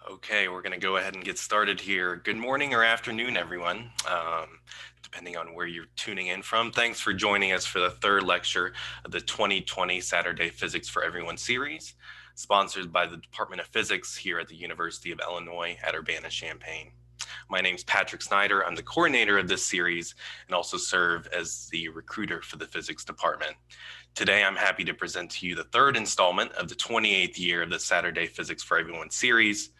Okay, we're going to go ahead and get started here. Good morning or afternoon, everyone, depending on where you're tuning in from. Thanks for joining us for the third lecture of the 2020 Saturday Physics for Everyone series, sponsored by the Department of Physics here at the University of Illinois at Urbana-Champaign. My name's Patrick Snyder. I'm the coordinator of this series and also serve as the recruiter for the physics department. Today, I'm happy to present to you the third installment of the 28th year of the Saturday Physics for Everyone series.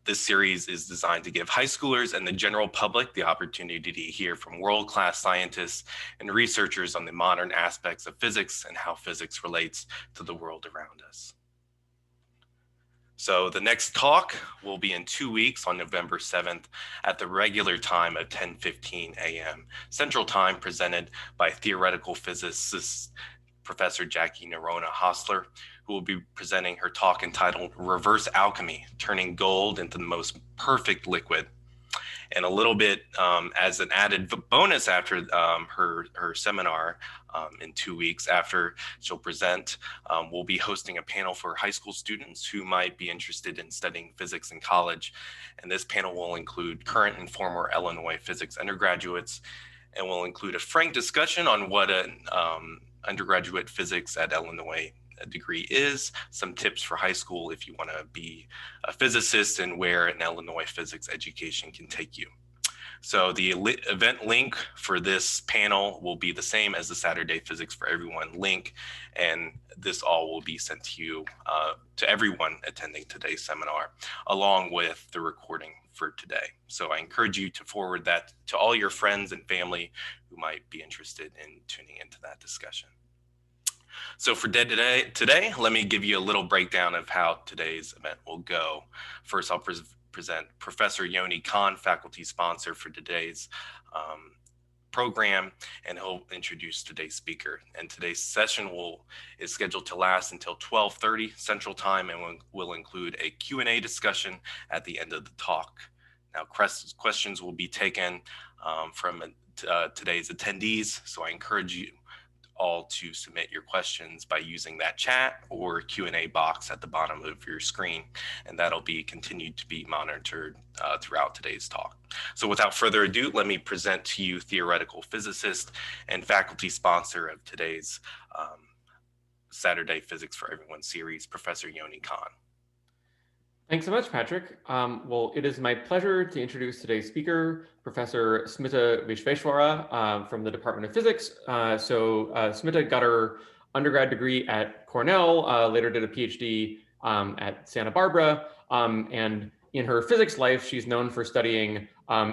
This series is designed to give high schoolers and the general public the opportunity to hear from world-class scientists and researchers on the modern aspects of physics and how physics relates to the world around us. So the next talk will be in 2 weeks on November 7th at the regular time of 10:15 a.m. Central Time, presented by theoretical physicist Professor Jackie Nerona Hostler, who will be presenting her talk entitled Reverse Alchemy, Turning Gold into the Most Perfect Liquid. And a little bit as an added bonus after her seminar in 2 weeks after she'll present, we'll be hosting a panel for high school students who might be interested in studying physics in college. And this panel will include current and former Illinois physics undergraduates, and will include a frank discussion on what an undergraduate physics at Illinois degree is, some tips for high school if you want to be a physicist, and where an Illinois physics education can take you. So the event link for this panel will be the same as the Saturday Physics for Everyone link, and this all will be sent to you, to everyone attending today's seminar, along with the recording for today. So I encourage you to forward that to all your friends and family who might be interested in tuning into that discussion. So for today, let me give you a little breakdown of how today's event will go. First, I'll present Professor Yoni Khan, faculty sponsor for today's program, and he'll introduce today's speaker. And today's session is scheduled to last until 12:30 Central Time, and will include a Q&A discussion at the end of the talk. Now, questions will be taken from today's attendees, so I encourage you all to submit your questions by using that chat or Q&A box at the bottom of your screen, and that'll be continued to be monitored throughout today's talk. So without further ado, let me present to you theoretical physicist and faculty sponsor of today's Saturday Physics for Everyone series, Professor Yoni Khan. Thanks so much, Patrick. Well, it is my pleasure to introduce today's speaker, Professor Smitha Vishveshwara from the Department of Physics. Smitha got her undergrad degree at Cornell, later did a PhD at Santa Barbara, and in her physics life, she's known for studying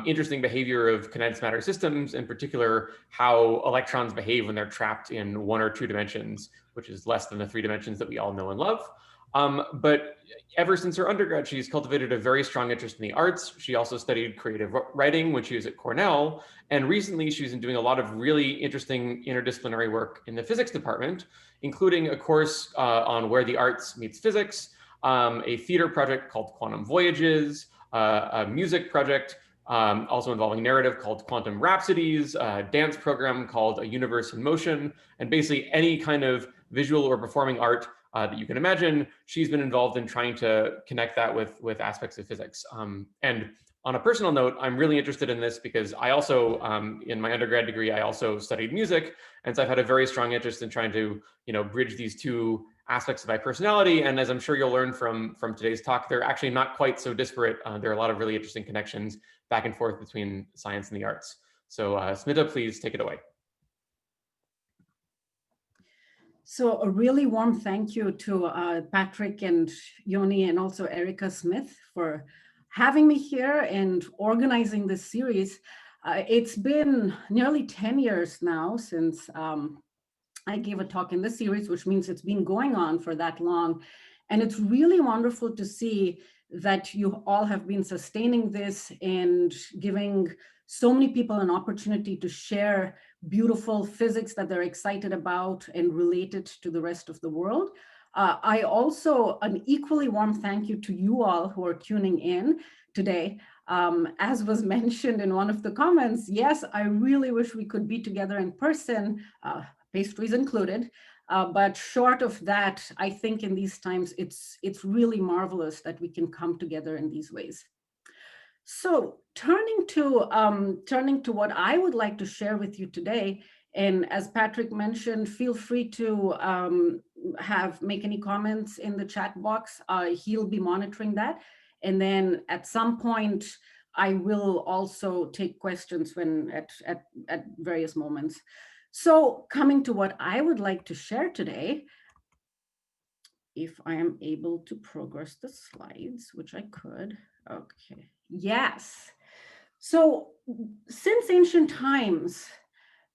interesting behavior of condensed matter systems, in particular, how electrons behave when they're trapped in 1 or 2 dimensions, which is less than the 3 dimensions that we all know and love. But ever since her undergrad, she's cultivated a very strong interest in the arts. She also studied creative writing when she was at Cornell. And recently, she's been doing a lot of really interesting interdisciplinary work in the physics department, including a course on where the arts meets physics, a theater project called Quantum Voyages, a music project also involving narrative called Quantum Rhapsodies, a dance program called A Universe in Motion, and basically any kind of visual or performing art that you can imagine. She's been involved in trying to connect that with aspects of physics. And on a personal note, I'm really interested in this because I also, in my undergrad degree, I also studied music. And so I've had a very strong interest in trying to, bridge these two aspects of my personality. And as I'm sure you'll learn from today's talk, they're actually not quite so disparate. There are a lot of really interesting connections back and forth between science and the arts. So Smitha, please take it away. So a really warm thank you to Patrick and Yoni and also Erica Smith for having me here and organizing this series. It's been nearly 10 years now since I gave a talk in this series, which means it's been going on for that long. And it's really wonderful to see that you all have been sustaining this and giving so many people an opportunity to share beautiful physics that they're excited about and relate it to the rest of the world. I also, an equally warm thank you to you all who are tuning in today. As was mentioned in one of the comments, yes, I really wish we could be together in person, pastries included. But short of that, I think in these times, it's really marvelous that we can come together in these ways. So turning to what I would like to share with you today, and as Patrick mentioned, feel free to make any comments in the chat box. He'll be monitoring that. And then at some point, I will also take questions at various moments. So coming to what I would like to share today, if I am able to progress the slides, which I could. Okay, yes. So since ancient times,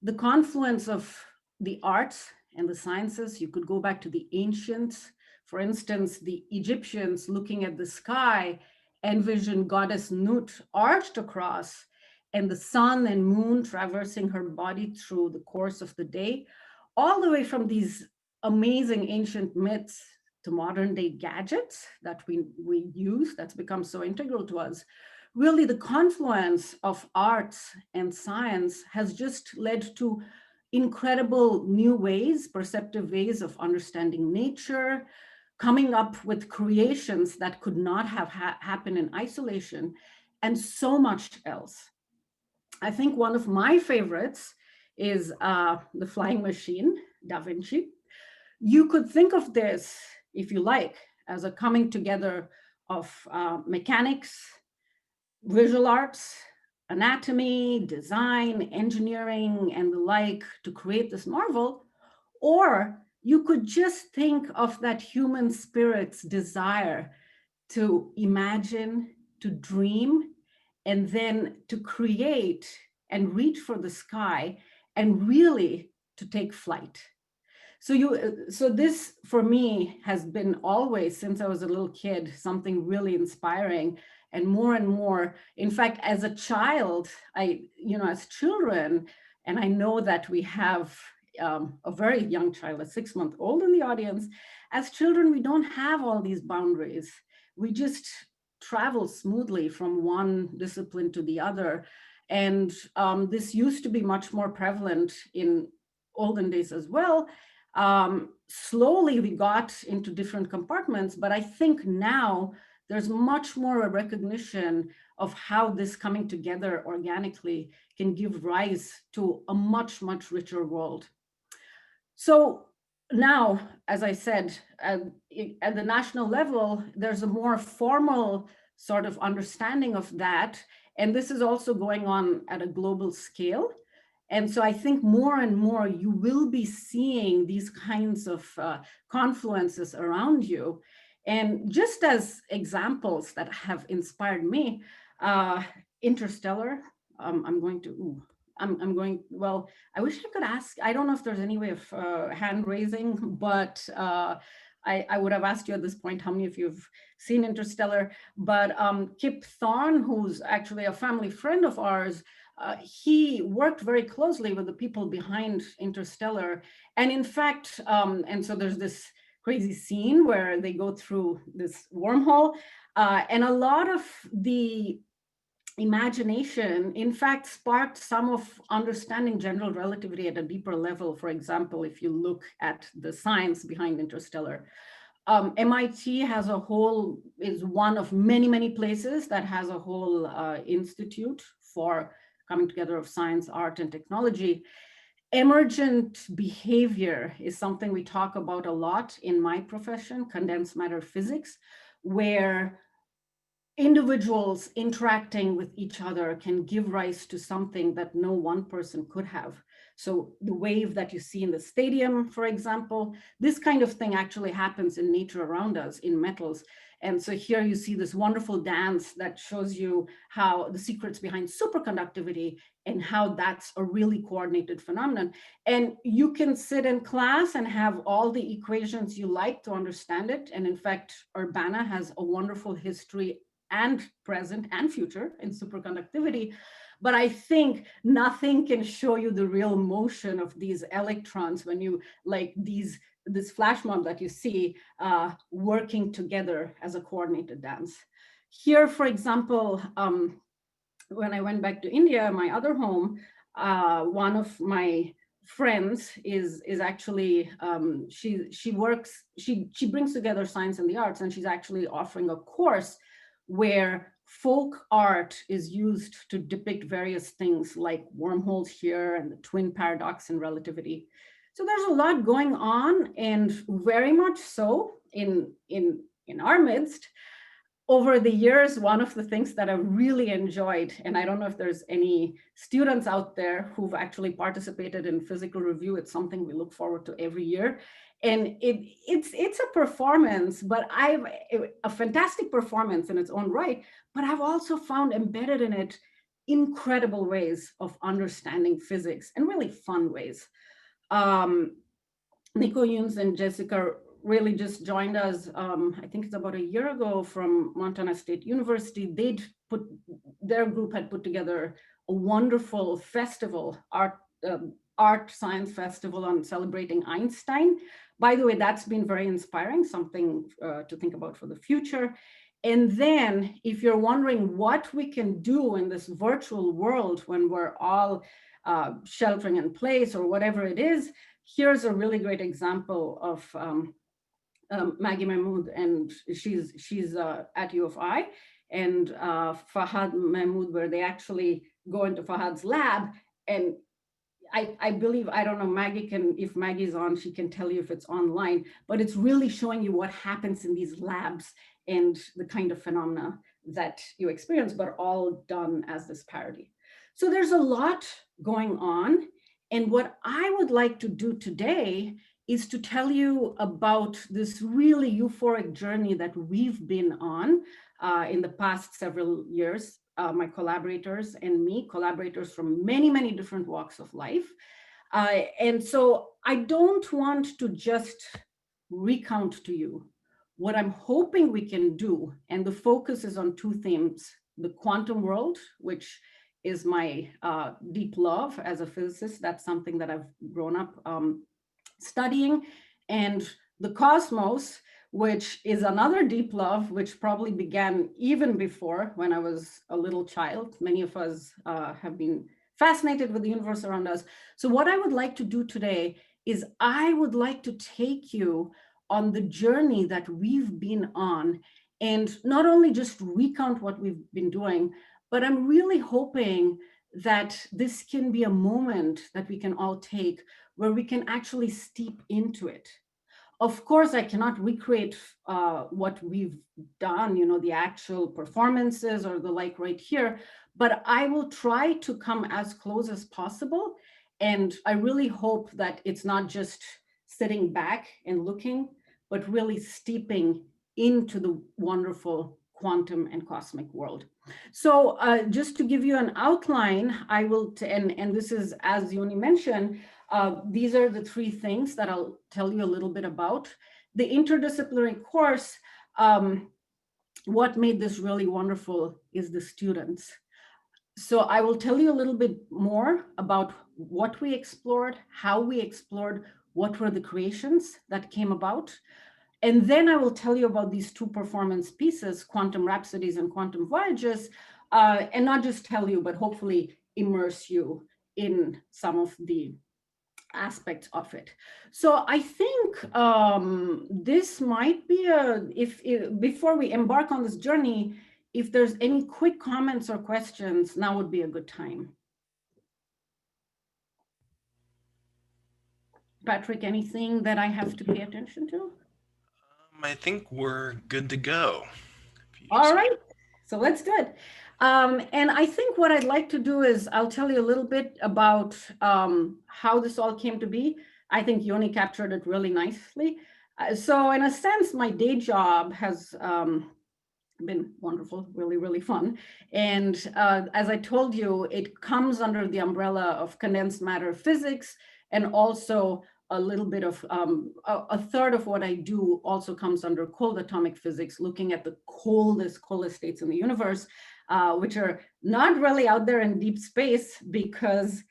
the confluence of the arts and the sciences, you could go back to the ancients. For instance, the Egyptians looking at the sky envisioned goddess Nut arched across and the sun and moon traversing her body through the course of the day, all the way from these amazing ancient myths to modern day gadgets that we use, that's become so integral to us. Really, the confluence of arts and science has just led to incredible new ways, perceptive ways of understanding nature, coming up with creations that could not have happened in isolation, and so much else. I think one of my favorites is the flying machine, Da Vinci. You could think of this, if you like, as a coming together of mechanics, visual arts, anatomy, design, engineering, and the like to create this marvel. Or you could just think of that human spirit's desire to imagine, to dream, and then to create and reach for the sky and really to take flight. So this for me has been always, since I was a little kid, something really inspiring, and more. In fact, as a child, as children, and I know that we have a very young child, a 6-month-old in the audience. As children, we don't have all these boundaries. We just travel smoothly from one discipline to the other. And this used to be much more prevalent in olden days as well. Slowly we got into different compartments, but I think now there's much more a recognition of how this coming together organically can give rise to a much richer world. So now, as I said, at the national level, there's a more formal sort of understanding of that. And this is also going on at a global scale. And so I think more and more you will be seeing these kinds of confluences around you. And just as examples that have inspired me, Interstellar, well, I wish I could ask, I don't know if there's any way of hand raising, but I would have asked you at this point, how many of you have seen Interstellar? But Kip Thorne, who's actually a family friend of ours, he worked very closely with the people behind Interstellar. And in fact, and so there's this crazy scene where they go through this wormhole, and a lot of the imagination, in fact, sparked some of understanding general relativity at a deeper level. For example, if you look at the science behind Interstellar. MIT is one of many places that has a whole institute for coming together of science, art, and technology. Emergent behavior is something we talk about a lot in my profession, condensed matter physics, where individuals interacting with each other can give rise to something that no one person could have. So the wave that you see in the stadium, for example, this kind of thing actually happens in nature around us, in metals. And so here you see this wonderful dance that shows you how the secrets behind superconductivity and how that's a really coordinated phenomenon. And you can sit in class and have all the equations you like to understand it. And in fact, Urbana has a wonderful history and present and future in superconductivity. But I think nothing can show you the real motion of these electrons when you like this flash mob that you see working together as a coordinated dance. Here, for example, when I went back to India, my other home, one of my friends is actually she brings together science and the arts, and she's actually offering a course where folk art is used to depict various things like wormholes here and the twin paradox and relativity. So there's a lot going on, and very much so in our midst. Over the years, one of the things that I've really enjoyed, and I don't know if there's any students out there who've actually participated in physical review, it's something we look forward to every year. And it's a performance, but a fantastic performance in its own right, but I've also found embedded in it incredible ways of understanding physics and really fun ways. Nico Yunes and Jessica really just joined us, I think it's about a year ago, from Montana State University. Their group had put together a wonderful festival, art science festival on celebrating Einstein. By the way, that's been very inspiring, something to think about for the future. And then if you're wondering what we can do in this virtual world when we're all sheltering in place or whatever it is, here's a really great example of Maggie Mahmood, and she's at U of I, and Fahad Mahmood, where they actually go into Fahad's lab. And I believe, I don't know, Maggie can, if Maggie's on, she can tell you if it's online, but it's really showing you what happens in these labs and the kind of phenomena that you experience, but all done as this parody. So there's a lot going on. And what I would like to do today is to tell you about this really euphoric journey that we've been on in the past several years, my collaborators and me, collaborators from many, many different walks of life. And so I don't want to just recount to you what I'm hoping we can do. And the focus is on two themes: the quantum world, which is my deep love as a physicist. That's something that I've grown up studying, and the cosmos, which is another deep love, which probably began even before when I was a little child. Many of us have been fascinated with the universe around us. So what I would like to do today is I would like to take you on the journey that we've been on, and not only just recount what we've been doing, but I'm really hoping that this can be a moment that we can all take where we can actually steep into it. Of course, I cannot recreate what we've done, the actual performances or the like right here, but I will try to come as close as possible. And I really hope that it's not just sitting back and looking, but really steeping into the wonderful quantum and cosmic world. So just to give you an outline, I will, and this is, as Yoni mentioned, these are the three things that I'll tell you a little bit about. The interdisciplinary course, what made this really wonderful is the students. So I will tell you a little bit more about what we explored, how we explored, what were the creations that came about. And then I will tell you about these two performance pieces, Quantum Rhapsodies and Quantum Voyages, and not just tell you, but hopefully immerse you in some of the aspects of it. So I think this might be before we embark on this journey, if there's any quick comments or questions, now would be a good time. Patrick, anything that I have to pay attention to? I think we're good to go. All right, so let's do it. And I think what I'd like to do is I'll tell you a little bit about how this all came to be. I think Yoni captured it really nicely. So in a sense, my day job has been wonderful, really, really fun. And as I told you, it comes under the umbrella of condensed matter physics, and also a little bit of, a third of what I do also comes under cold atomic physics, looking at the coldest states in the universe, which are not really out there in deep space because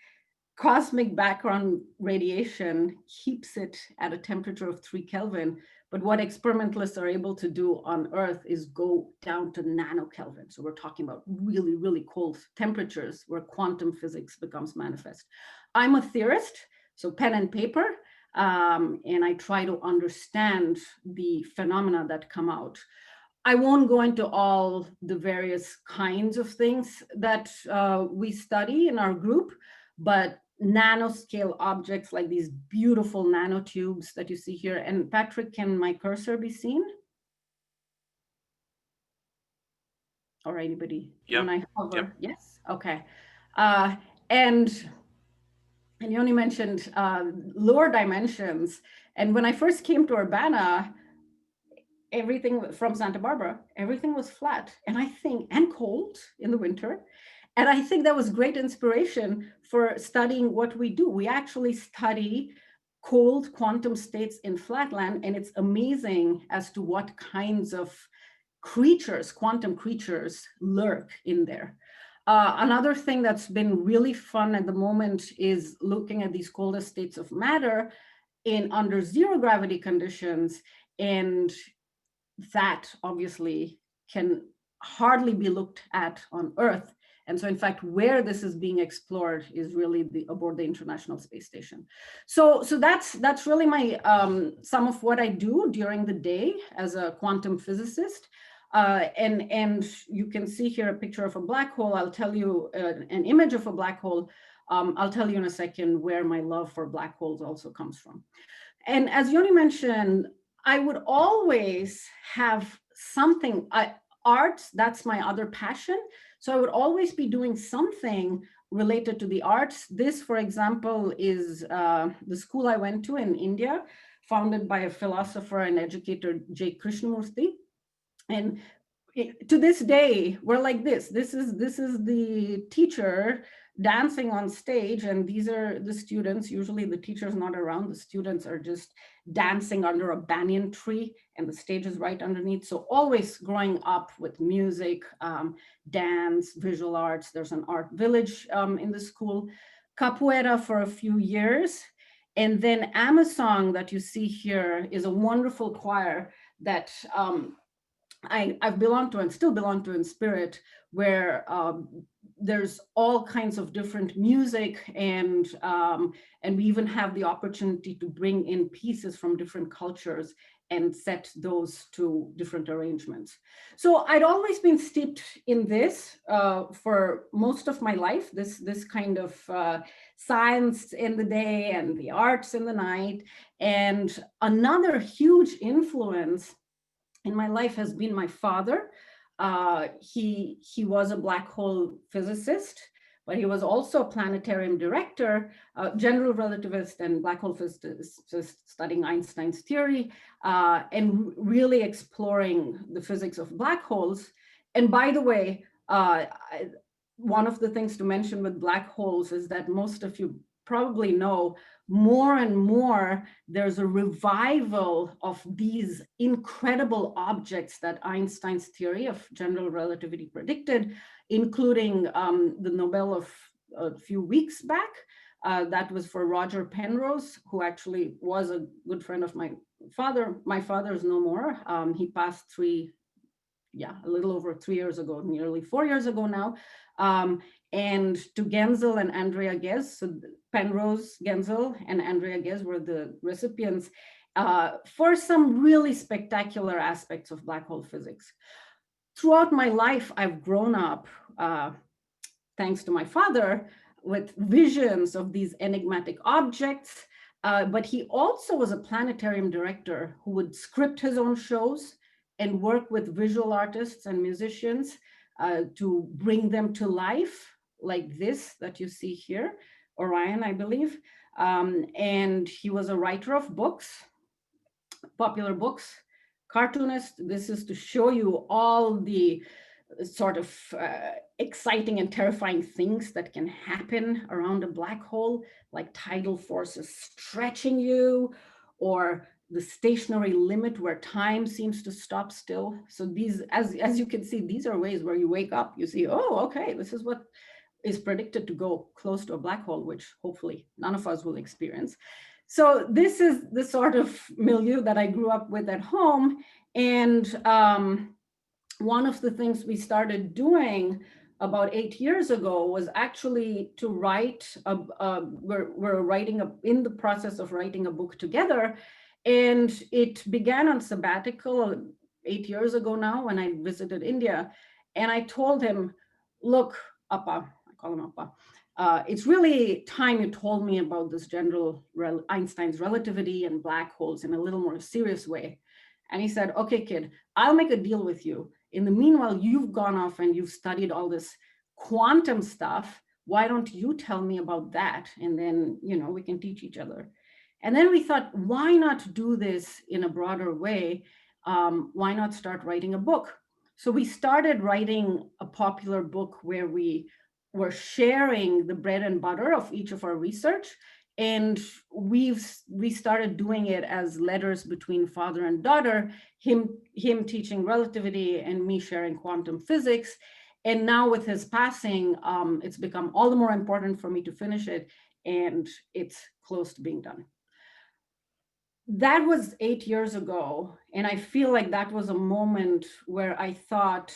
cosmic background radiation keeps it at a temperature of 3 Kelvin. But what experimentalists are able to do on Earth is go down to nanokelvin. So we're talking about really, really cold temperatures where quantum physics becomes manifest. I'm a theorist, so pen and paper, and I try to understand the phenomena that come out. I won't go into all the various kinds of things that we study in our group, but nanoscale objects like these beautiful nanotubes that you see here. And Patrick, can my cursor be seen? Or anybody? Yep. When I hover, Yep. yes, okay. And Yoni mentioned lower dimensions. And when I first came to Urbana, everything from Santa Barbara, everything was flat. And I think, and cold in the winter. And I think that was great inspiration for studying what we do. We actually study cold quantum states in flatland, and it's amazing as to what kinds of creatures, quantum creatures, lurk in there. Another thing that's been really fun at the moment is looking at these coldest states of matter in under zero gravity conditions, and that obviously can hardly be looked at on Earth. And so in fact, where this is being explored is really aboard the International Space Station. So that's really my some of what I do during the day as a quantum physicist. And you can see here a picture of a black hole. I'll tell you an image of a black hole. I'll tell you in a second where my love for black holes also comes from. And as Yoni mentioned, I would always have something, art, that's my other passion. So I would always be doing something related to the arts. This, for example, is the school I went to in India, founded by a philosopher and educator, J. Krishnamurti. And to this day, we're like this. This is the teacher dancing on stage, and these are the students. Usually the teacher's not around. The students are just dancing under a banyan tree, and the stage is right underneath. So always growing up with music, dance, visual arts. There's an art village in the school. Capoeira for a few years. And then Amazon that you see here is a wonderful choir that I've belonged to and still belong to in spirit, where there's all kinds of different music, and we even have the opportunity to bring in pieces from different cultures and set those to different arrangements. So I'd always been steeped in this for most of my life, this kind of science in the day and the arts in the night. And another huge influence in my life has been my father. He was a black hole physicist, but he was also a planetarium director, general relativist and black hole physicist, studying Einstein's theory, and really exploring the physics of black holes. And by the way, one of the things to mention with black holes is that most of you probably know, more and more there's a revival of these incredible objects that Einstein's theory of general relativity predicted, including the Nobel of a few weeks back. That was for Roger Penrose, who actually was a good friend of my father. My father is no more. He passed a little over 3 years ago, nearly 4 years ago now. And to Genzel and Andrea Ghez, so Penrose, Genzel, and Andrea Ghez were the recipients for some really spectacular aspects of black hole physics. Throughout my life, I've grown up, thanks to my father, with visions of these enigmatic objects, but he also was a planetarium director who would script his own shows and work with visual artists and musicians to bring them to life, like this that you see here, Orion, I believe. And he was a writer of books, popular books, cartoonist. This is to show you all the sort of exciting and terrifying things that can happen around a black hole, like tidal forces stretching you, or the stationary limit where time seems to stop still. So these, as you can see, these are ways where you wake up, you see, oh, okay, this is what is predicted to go close to a black hole, which hopefully none of us will experience. So this is the sort of milieu that I grew up with at home. And one of the things we started doing about 8 years ago was actually to write, we're writing, in the process of writing a book together. And it began on sabbatical 8 years ago now when I visited India. And I told him, look, Appa, I call him Appa, it's really time you told me about this Einstein's relativity and black holes in a little more serious way. And he said, okay, kid, I'll make a deal with you. In the meanwhile, you've gone off and you've studied all this quantum stuff. Why don't you tell me about that? And then, we can teach each other. And then we thought, why not do this in a broader way? Why not start writing a book? So we started writing a popular book where we were sharing the bread and butter of each of our research. And we started doing it as letters between father and daughter, him teaching relativity and me sharing quantum physics. And now with his passing, it's become all the more important for me to finish it, and it's close to being done. That was 8 years ago, and I feel like that was a moment where I thought,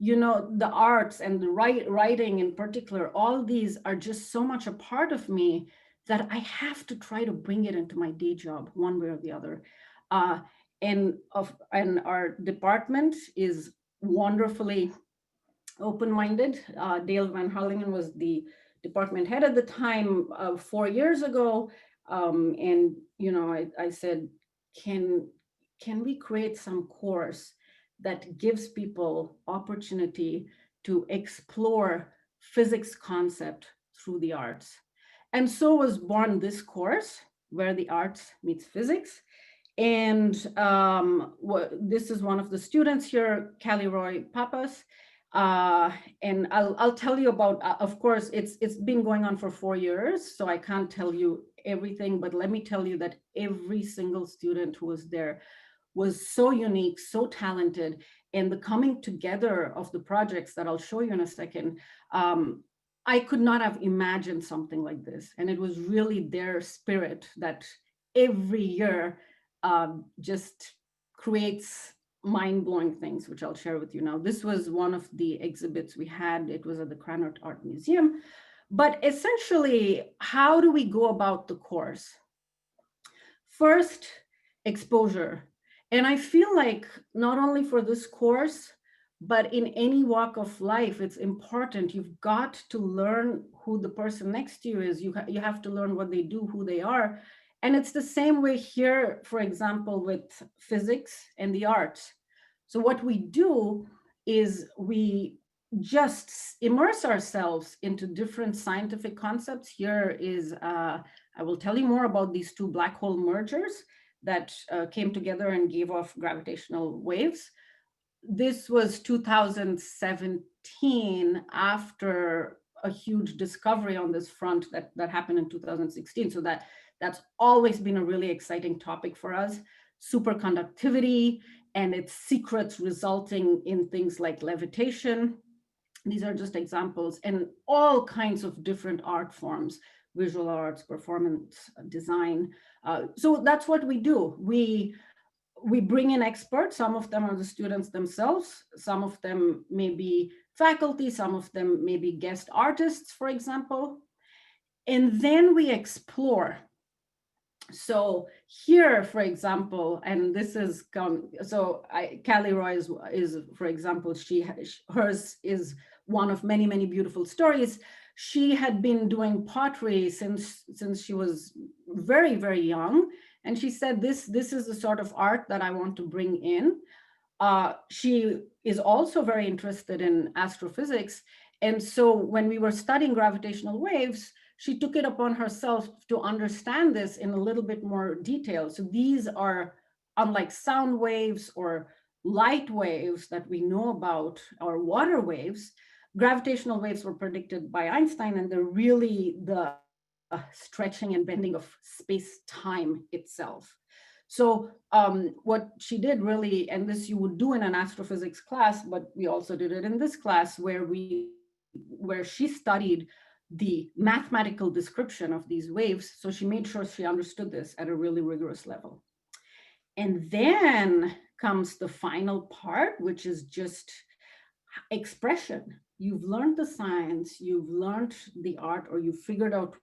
the arts and the writing in particular, all these are just so much a part of me that I have to try to bring it into my day job one way or the other. And our department is wonderfully open-minded. Dale Van Harlingen was the department head at the time 4 years ago. And, I said, can we create some course that gives people opportunity to explore physics concept through the arts? And so was born this course, where the arts meets physics. And this is one of the students here, Callie Roy Papas. And I'll tell you about, of course, it's been going on for 4 years, so I can't tell you everything, but let me tell you that every single student who was there was so unique, so talented, and the coming together of the projects that I'll show you in a second, I could not have imagined something like this. And it was really their spirit that every year just creates mind-blowing things, which I'll share with you now. This was one of the exhibits we had. It was at the Krannert Art Museum. But essentially, how do we go about the course? First, exposure. And I feel like not only for this course, but in any walk of life, it's important. You've got to learn who the person next to you is. You have to learn what they do, who they are. And it's the same way here, for example, with physics and the arts. So what we do is we just immerse ourselves into different scientific concepts. Here is, I will tell you more about these two black hole mergers that came together and gave off gravitational waves. This was 2017, after a huge discovery on this front that happened in 2016. So that's always been a really exciting topic for us. Superconductivity and its secrets resulting in things like levitation. These are just examples, and all kinds of different art forms, visual arts, performance design. So that's what we do. We bring in experts. Some of them are the students themselves. Some of them may be faculty. Some of them may be guest artists, for example. And then we explore. So here, for example, and this is, Callie Roy is, for example, hers is one of many, many beautiful stories. She had been doing pottery since she was very, very young. And she said, this is the sort of art that I want to bring in. She is also very interested in astrophysics. And so when we were studying gravitational waves, she took it upon herself to understand this in a little bit more detail. So these are, unlike sound waves or light waves that we know about, or water waves, gravitational waves were predicted by Einstein, and they're really the stretching and bending of space-time itself. So what she did really, and this you would do in an astrophysics class, but we also did it in this class where she studied the mathematical description of these waves. So she made sure she understood this at a really rigorous level. And then comes the final part, which is just expression. you've learned the science, you've learned the art, or you've figured out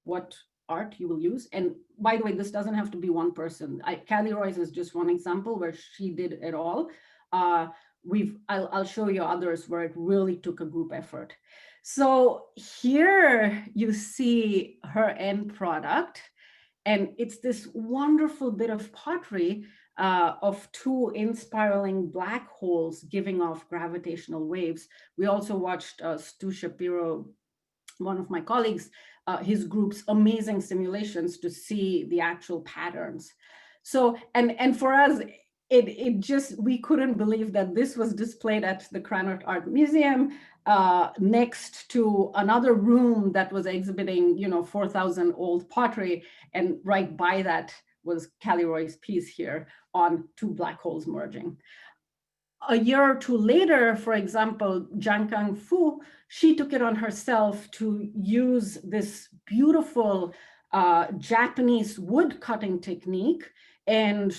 what art you will use. And by the way, this doesn't have to be one person. Callie Royce is just one example where she did it all. I'll show you others where it really took a group effort. So here you see her end product, and it's this wonderful bit of pottery of two inspiraling black holes giving off gravitational waves. We also watched Stu Shapiro, one of my colleagues, his group's amazing simulations to see the actual patterns. So, and for us, it just, we couldn't believe that this was displayed at the Krannert Art Museum next to another room that was exhibiting, 4,000 old pottery. And right by that was Callie Roy's piece here on two black holes merging. A year or two later, for example, Jiankang Fu, she took it on herself to use this beautiful Japanese wood cutting technique. And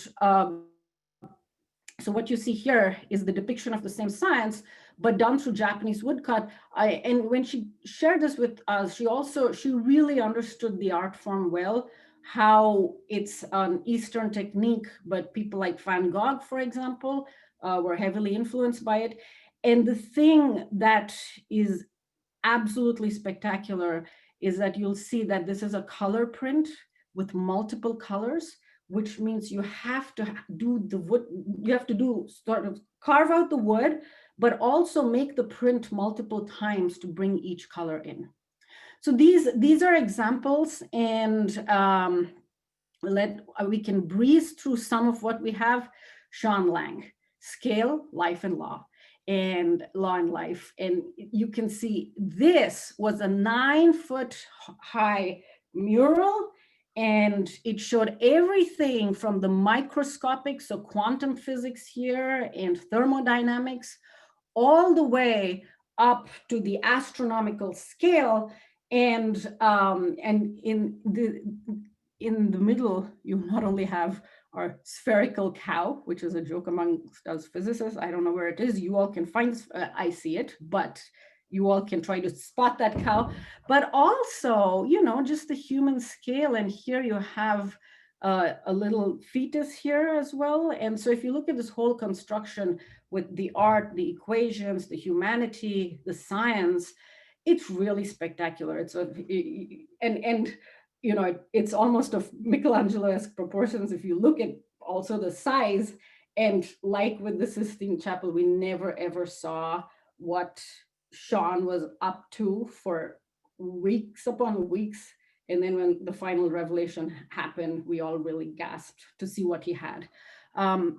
so what you see here is the depiction of the same science, but done through Japanese woodcut. And when she shared this with us, she really understood the art form well, how it's an Eastern technique, but people like Van Gogh, for example, were heavily influenced by it. And the thing that is absolutely spectacular is that you'll see that this is a color print with multiple colors, which means you have to do the wood, you have to do sort of carve out the wood, but also make the print multiple times to bring each color in. So these are examples, and we can breeze through some of what we have. Sean Lang, Scale, Life and Law, and Law and Life. And you can see this was a 9-foot high mural, and it showed everything from the microscopic, so quantum physics here and thermodynamics, all the way up to the astronomical scale. And in the middle, you not only have our spherical cow, which is a joke amongst us physicists. I don't know where it is. You all can find, I see it, but you all can try to spot that cow. But also, just the human scale. And here you have a little fetus here as well. And so if you look at this whole construction with the art, the equations, the humanity, the science, it's really spectacular. It's it's almost of Michelangelo-esque proportions if you look at also the size. And like with the Sistine Chapel, we never ever saw what Sean was up to for weeks upon weeks. And then when the final revelation happened, we all really gasped to see what he had. Let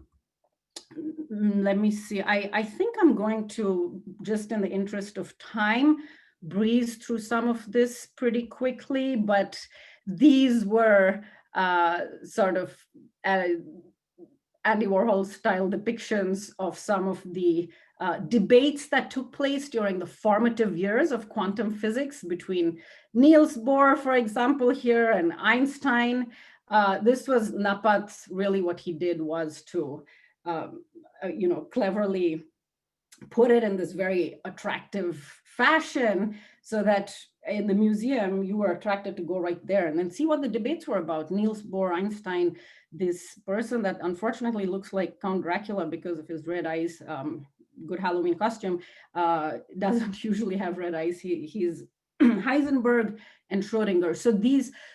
me see. I think I'm going to, just in the interest of time, breeze through some of this pretty quickly, but these were sort of Andy Warhol style depictions of some of the debates that took place during the formative years of quantum physics between Niels Bohr, for example, here, and Einstein. This was Napat's, really what he did was to cleverly put it in this very attractive fashion so that in the museum you were attracted to go right there and then see what the debates were about. Niels Bohr, Einstein, this person that unfortunately looks like Count Dracula because of his red eyes, good Halloween costume, doesn't usually have red eyes. He's Heisenberg and Schrodinger.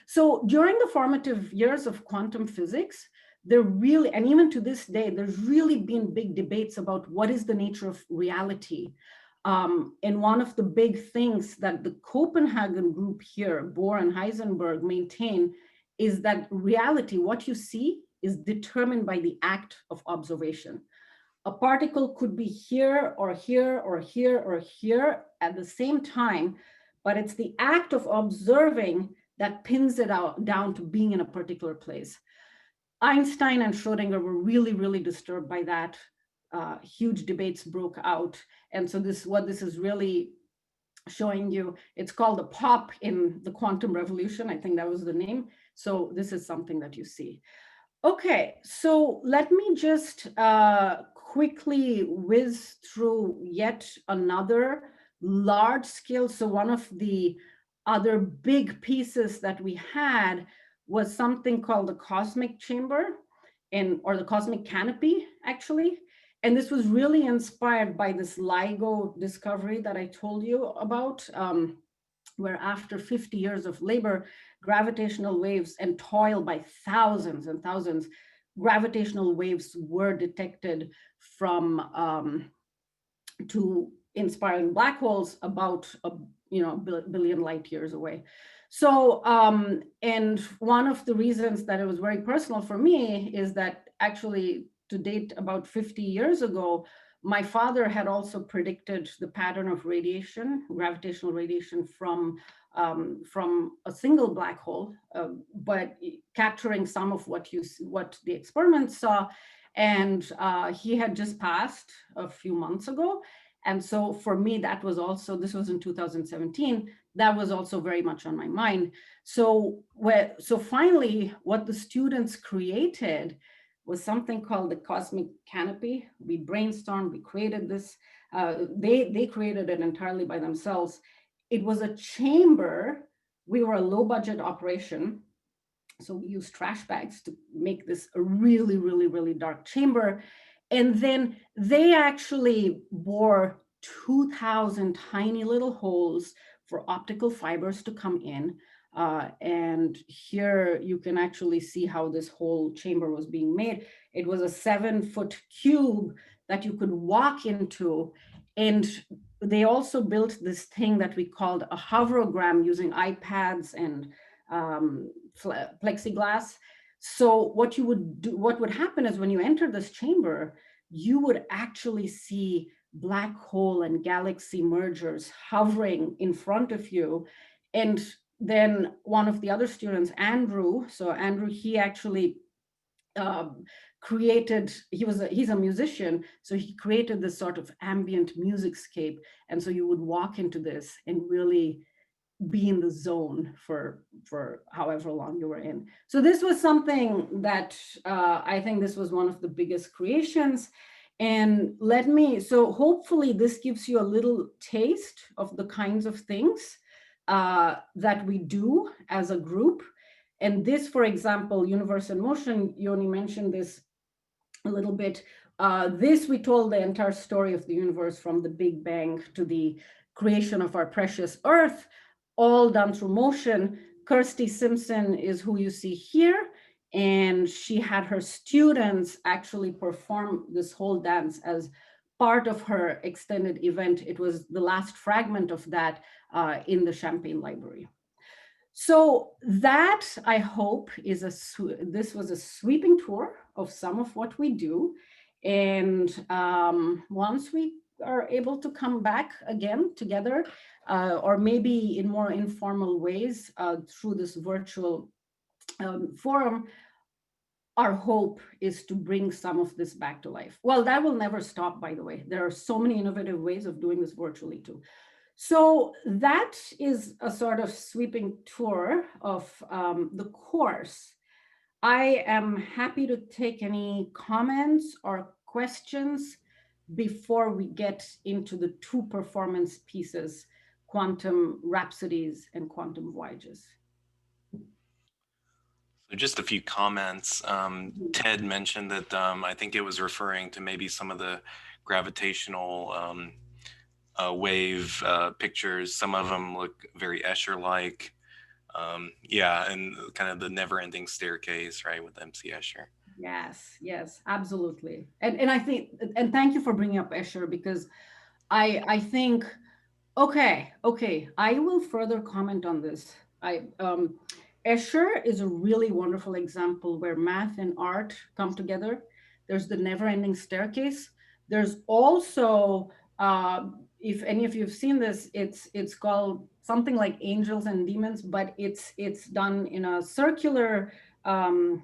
So during the formative years of quantum physics, there really, and even to this day, there's really been big debates about what is the nature of reality. And one of the big things that the Copenhagen group here, Bohr and Heisenberg, maintain is that reality, what you see, is determined by the act of observation. A particle could be here or here or here or here at the same time, but it's the act of observing that pins it down to being in a particular place. Einstein and Schrodinger were really, really disturbed by that. Huge debates broke out. And so what this is really showing you, it's called a pop in the quantum revolution. I think that was the name. So this is something that you see. Okay, so let me just quickly whiz through yet another large scale. So one of the other big pieces that we had was something called the cosmic chamber, or the cosmic canopy, actually. And this was really inspired by this LIGO discovery that I told you about, where after 50 years of labor, gravitational waves and toil by thousands and thousands, gravitational waves were detected from to inspiring black holes about a billion light years away. So, and one of the reasons that it was very personal for me is that actually to date about 50 years ago, my father had also predicted the pattern of radiation, gravitational radiation from a single black hole, but capturing some of what the experiments saw. And he had just passed a few months ago. And so for me, that was also, this was in 2017, that was also very much on my mind. So finally, what the students created was something called the cosmic canopy. We brainstormed, we created this. They created it entirely by themselves. It was a chamber. We were a low budget operation. So we used trash bags to make this a really, really, really dark chamber. And then they actually bore 2,000 tiny little holes for optical fibers to come in. And here you can actually see how this whole chamber was being made. It was a 7-foot cube that you could walk into. And they also built this thing that we called a Hoverogram using iPads and plexiglass. So what would happen is when you enter this chamber, you would actually see black hole and galaxy mergers hovering in front of you. And then one of the other students, Andrew, he actually created, he's a musician, so he created this sort of ambient music scape. And so you would walk into this and really be in the zone for however long you were in. So this was something that I think this was one of the biggest creations. And so hopefully this gives you a little taste of the kinds of things that we do as a group. And this, for example, Universe in Motion, Yoni mentioned this a little bit. This, we told the entire story of the universe from the Big Bang to the creation of our precious Earth, all done through motion. Kirsty Simpson is who you see here. And she had her students actually perform this whole dance as part of her extended event. It was the last fragment of that in the Champaign Library. So that, I hope, this was a sweeping tour of some of what we do. And once we are able to come back again together, or maybe in more informal ways through this virtual forum, our hope is to bring some of this back to life. Well, that will never stop, by the way. There are so many innovative ways of doing this virtually too. So that is a sort of sweeping tour of the course. I am happy to take any comments or questions before we get into the two performance pieces, Quantum Rhapsodies and Quantum Voyages. So just a few comments. Ted mentioned that I think it was referring to maybe some of the gravitational wave pictures. Some of them look very Escher-like. Yeah, and kind of the never-ending staircase, right, with MC Escher. Yes, absolutely. And I think, and thank you for bringing up Escher, because I think, okay, I will further comment on this. Escher is a really wonderful example where math and art come together. There's the never-ending staircase. There's also, if any of you have seen this, it's called something like Angels and Demons, but it's done in a circular, well,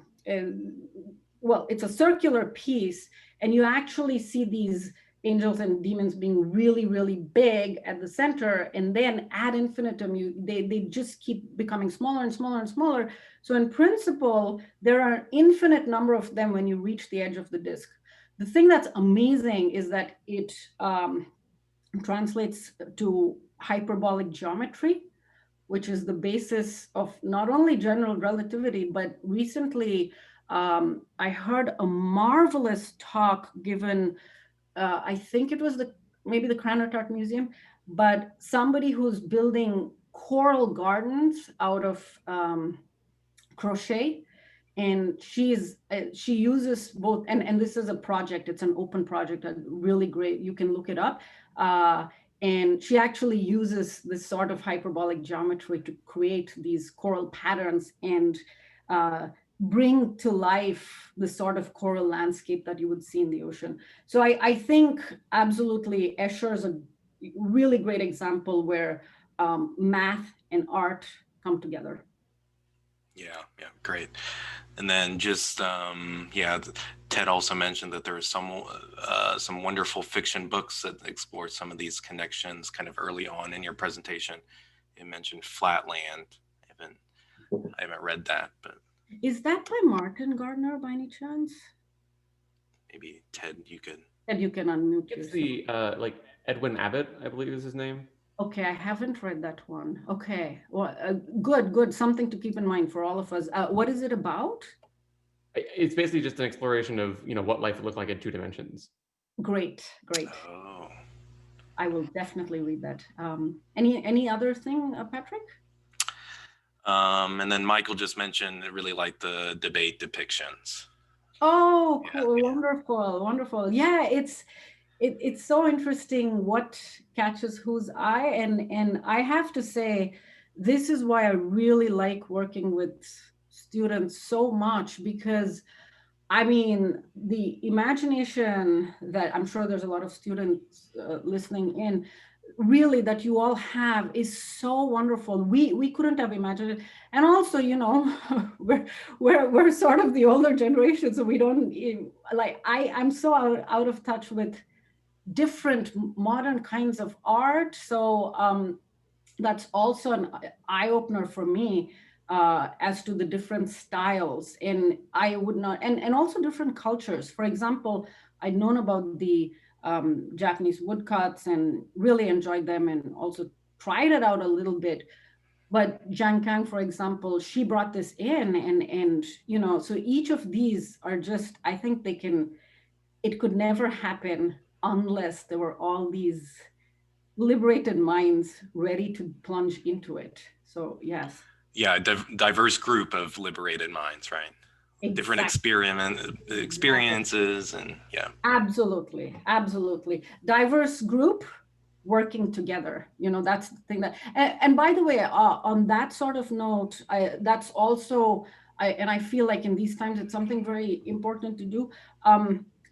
it's a circular piece, and you actually see these angels and demons being really, really big at the center, and then ad infinitum, they just keep becoming smaller and smaller and smaller. So in principle, there are an infinite number of them when you reach the edge of the disk. The thing that's amazing is that translates to hyperbolic geometry, which is the basis of not only general relativity, but recently I heard a marvelous talk given, I think it was maybe the Krannert Art Museum, but somebody who's building coral gardens out of crochet. And she uses both, and this is a project, it's an open project, really great, you can look it up. And she actually uses this sort of hyperbolic geometry to create these coral patterns and bring to life the sort of coral landscape that you would see in the ocean. So I think absolutely Escher is a really great example where math and art come together. Yeah, great. And then just Ted also mentioned that there are some wonderful fiction books that explore some of these connections kind of early on in your presentation. You mentioned Flatland. I haven't read that, but is that by Martin Gardner by any chance? Maybe Ted, you could. Ted, you can unmute It's yourself. the like Edwin Abbott, I believe is his name. Okay, I haven't read that one. Okay, well, good. Something to keep in mind for all of us. What is it about? It's basically just an exploration of, what life would look like in 2 dimensions. Great. Oh. I will definitely read that. Any other thing, Patrick? And then Michael just mentioned really like the debate depictions. Oh, cool! Yeah. Wonderful. Yeah, it's so interesting what catches whose eye, and I have to say, this is why I really like working with students so much, because I mean, the imagination that I'm sure there's a lot of students listening in, really, that you all have is so wonderful. We couldn't have imagined it. And also, we're sort of the older generation, so we don't like, I'm so out of touch with different modern kinds of art. So that's also an eye-opener for me as to the different styles. And I would not, and also different cultures. For example, I'd known about the Japanese woodcuts and really enjoyed them, and also tried it out a little bit. But Zhang Kang, for example, she brought this in, and so each of these are just, I think it could never happen unless there were all these liberated minds ready to plunge into it. So yes. Yeah, diverse group of liberated minds, right? Exactly. Different experiences, and yeah. Absolutely. Diverse group working together. That's the thing that, and by the way, on that sort of note, that's also, and I feel like in these times, it's something very important to do.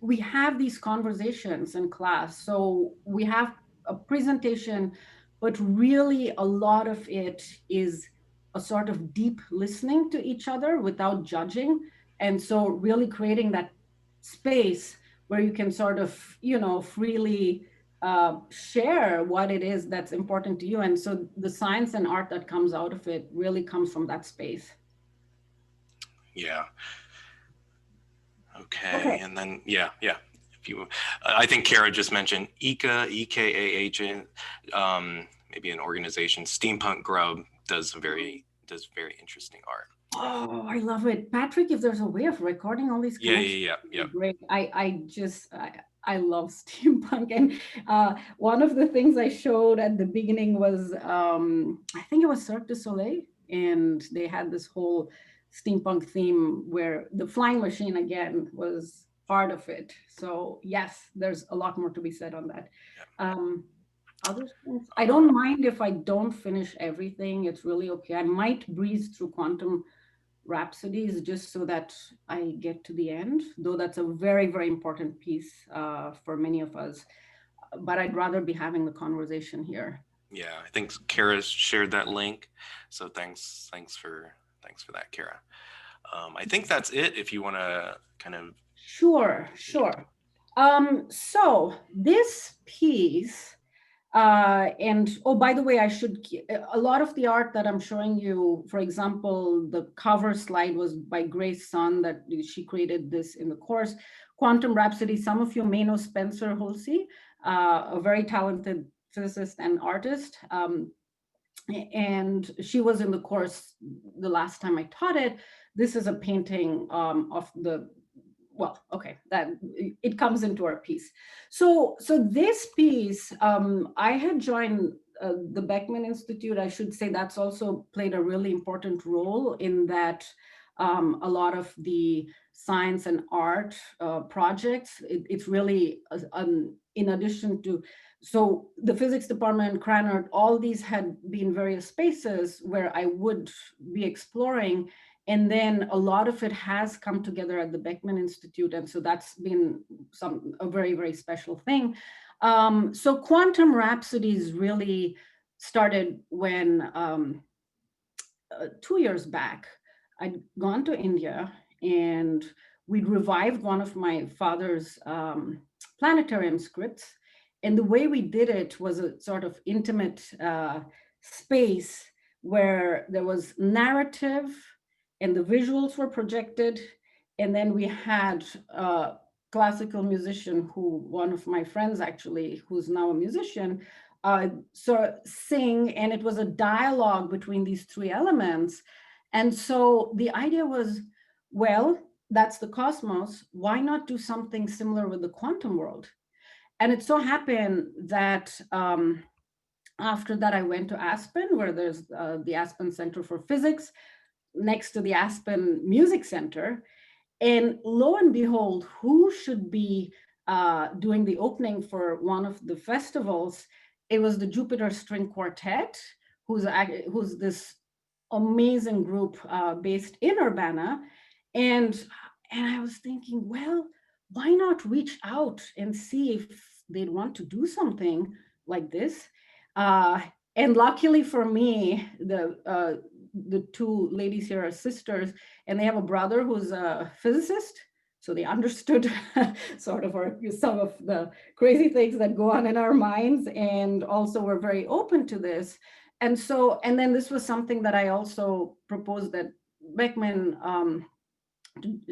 We have these conversations in class. So we have a presentation, but really a lot of it is a sort of deep listening to each other without judging. And so really creating that space where you can sort of, freely share what it is that's important to you. And so the science and art that comes out of it really comes from that space. Yeah. Okay. And then, I think Kara just mentioned EKAH, EKAH, maybe an organization, Steampunk Grub does very interesting art. Oh, I love it. Patrick, if there's a way of recording all these connections, yeah. Great. I love steampunk. And one of the things I showed at the beginning was, I think it was Cirque du Soleil, and they had this whole steampunk theme where the flying machine, again, was part of it. So yes, there's a lot more to be said on that. Other things, I don't mind if I don't finish everything. It's really okay. I might breeze through quantum rhapsodies just so that I get to the end, though that's a very, very important piece for many of us. But I'd rather be having the conversation here. Yeah, I think Kara shared that link. So thanks for that, Kara. I think that's it. If you want to kind of. Sure. So this piece. And oh, by the way, a lot of the art that I'm showing you, for example, the cover slide was by Grace Sun, that she created this in the course. Quantum Rhapsody, some of you may know Spencer Hulsey. a very talented physicist and artist. And she was in the course the last time I taught it. This is a painting of the, well, okay, that it comes into our piece. So this piece, I had joined the Beckman Institute. I should say that's also played a really important role in that a lot of the science and art projects, it's really in addition to, so the physics department, Krannert, all these had been various spaces where I would be exploring. And then a lot of it has come together at the Beckman Institute. And so that's been a very, very special thing. So Quantum Rhapsodies really started when 2 years back, I'd gone to India and we'd revived one of my father's Planetarium scripts. And the way we did it was a sort of intimate space where there was narrative and the visuals were projected. And then we had a classical musician one of my friends actually, who's now a musician, sort of sing, and it was a dialogue between these three elements. And so the idea was, well, that's the cosmos. Why not do something similar with the quantum world? And it so happened that after that, I went to Aspen, where there's the Aspen Center for Physics, next to the Aspen Music Center. And lo and behold, who should be doing the opening for one of the festivals? It was the Jupiter String Quartet, who's this amazing group based in Urbana. And I was thinking, well, why not reach out and see if they'd want to do something like this? And luckily for me, the two ladies here are sisters, and they have a brother who's a physicist. So they understood sort of some of the crazy things that go on in our minds, and also were very open to this. And then this was something that I also proposed that Beckman,